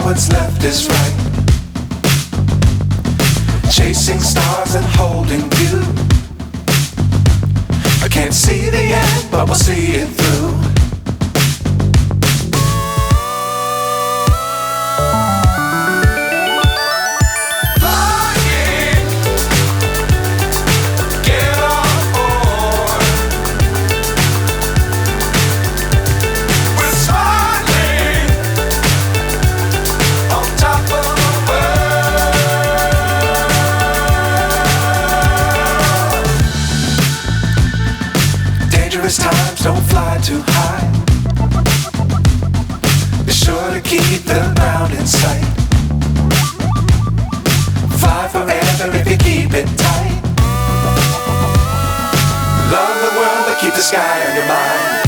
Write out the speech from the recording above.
what's left is right. Chasing stars and holding you. I can't see the end, but we'll see it through. Times don't fly too high. Be sure to keep the ground in sight. Fly forever if you keep it tight. Love the world but keep the sky on your mind.